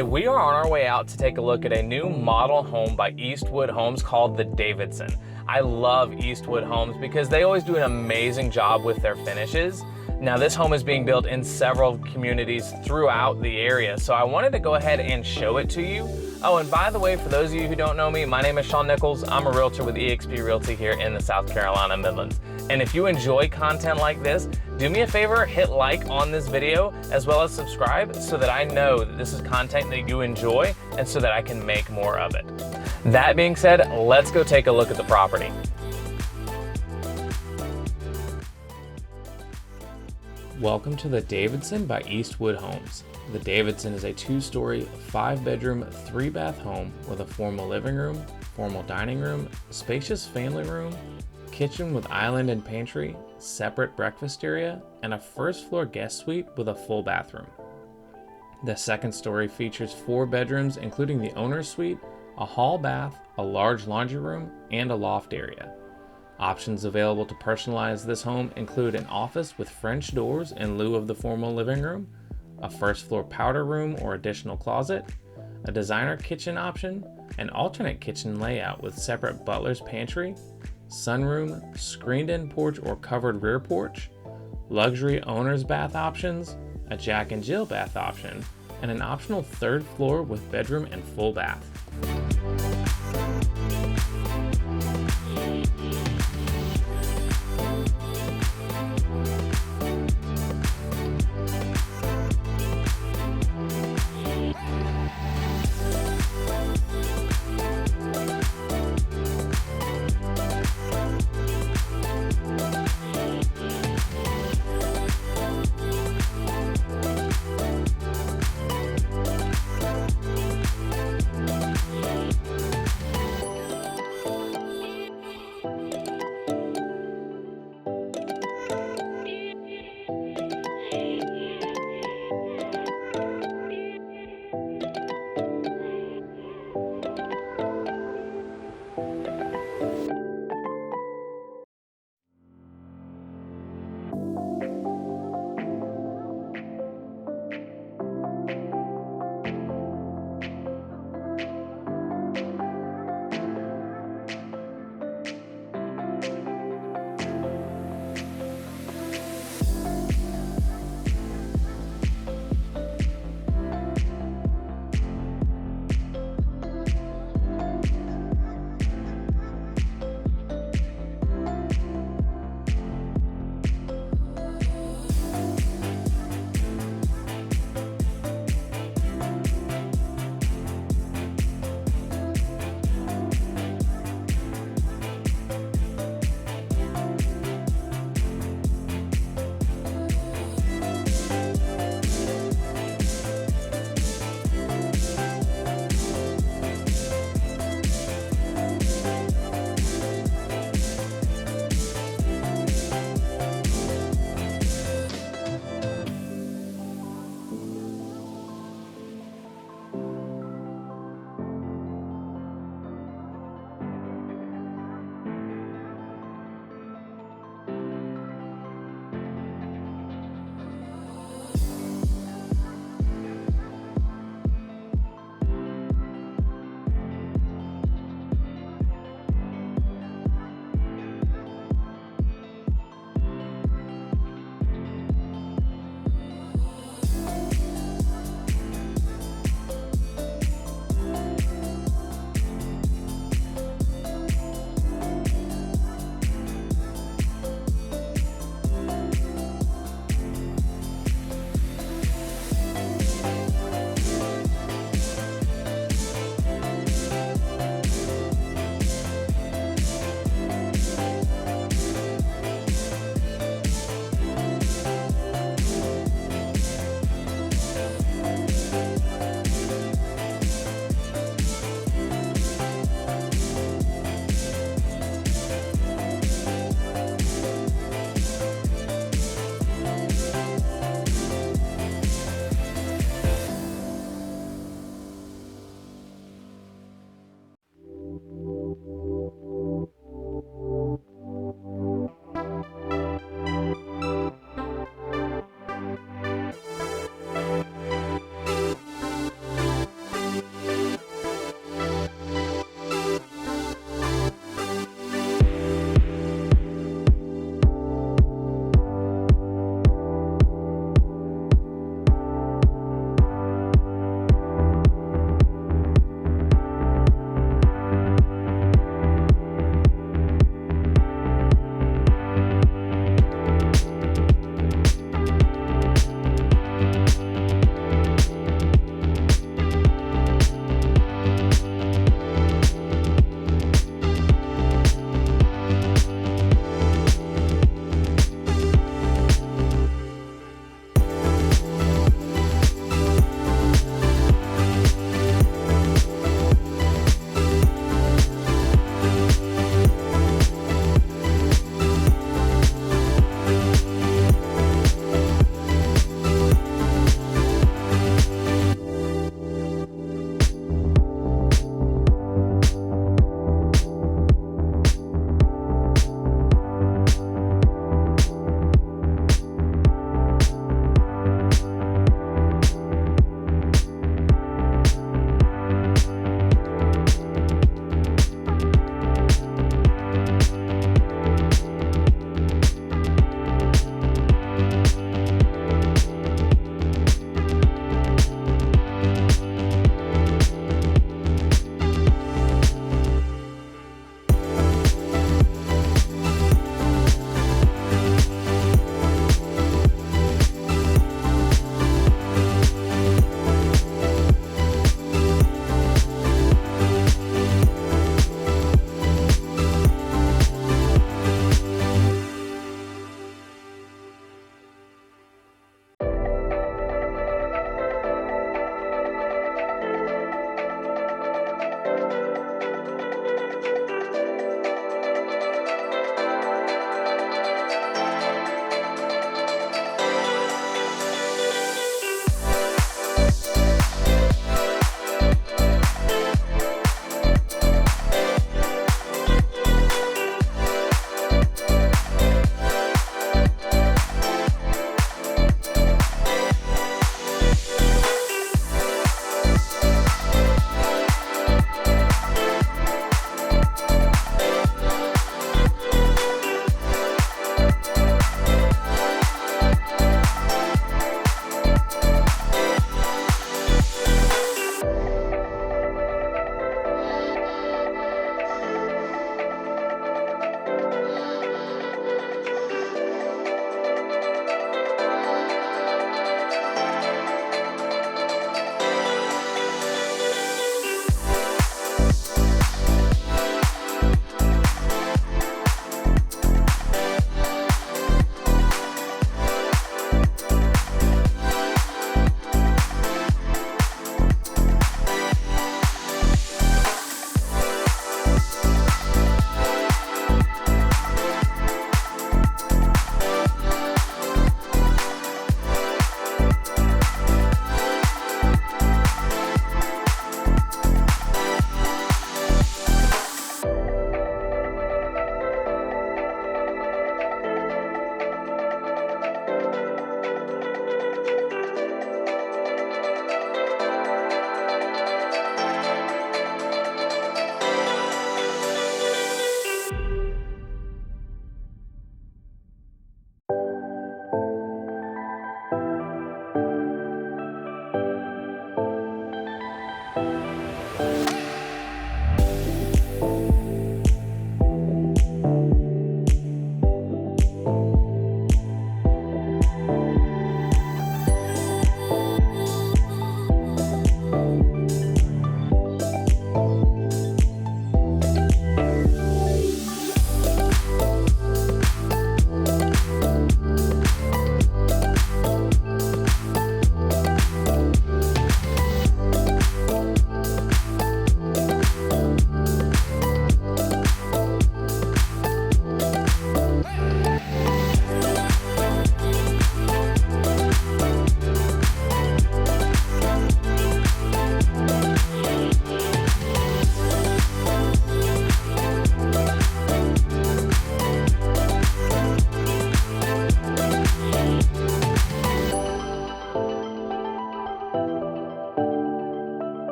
Hey, we are on our way out to take a look at a new model home by Eastwood Homes called the Davidson. I love Eastwood Homes because they always do an amazing job with their finishes. Now this home is being built in several communities throughout the area, so I wanted to go ahead and show it to you. Oh, and by the way, for those of you who don't know me, my name is Shaun Nichols. I'm a realtor with eXp Realty here in the South Carolina Midlands. And if you enjoy content like this, do me a favor, hit like on this video as well as subscribe so that I know that this is content that you enjoy and so that I can make more of it. That being said, let's go take a look at the property. Welcome to the Davidson by Eastwood Homes. The Davidson is a 2-story, 5-bedroom, 3-bath home with a formal living room, formal dining room, spacious family room, kitchen with island and pantry, separate breakfast area, and a first-floor guest suite with a full bathroom. The second story features 4 bedrooms, including the owner's suite, a hall bath, a large laundry room, and a loft area. Options available to personalize this home include an office with French doors in lieu of the formal living room, a first floor powder room or additional closet, a designer kitchen option, an alternate kitchen layout with separate butler's pantry, sunroom, screened-in porch or covered rear porch, luxury owner's bath options, a Jack and Jill bath option, and an optional 3rd floor with bedroom and full bath.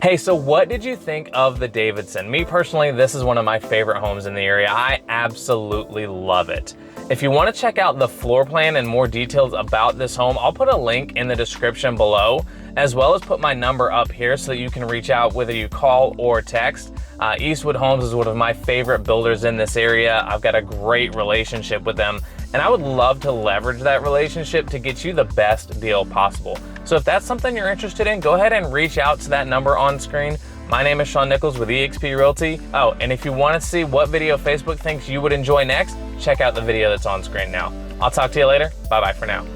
Hey, so what did you think of the Davidson? Me personally, this is one of my favorite homes in the area. I absolutely love it. If you want to check out the floor plan and more details about this home, I'll put a link in the description below, as well as put my number up here so that you can reach out whether you call or text. Eastwood Homes is one of my favorite builders in this area. I've got a great relationship with them, and I would love to leverage that relationship to get you the best deal possible. So if that's something you're interested in, go ahead and reach out to that number on screen. My name is Shaun Nichols with eXp Realty. Oh, and if you want to see what video Facebook thinks you would enjoy next, check out the video that's on screen now. I'll talk to you later. Bye-bye for now.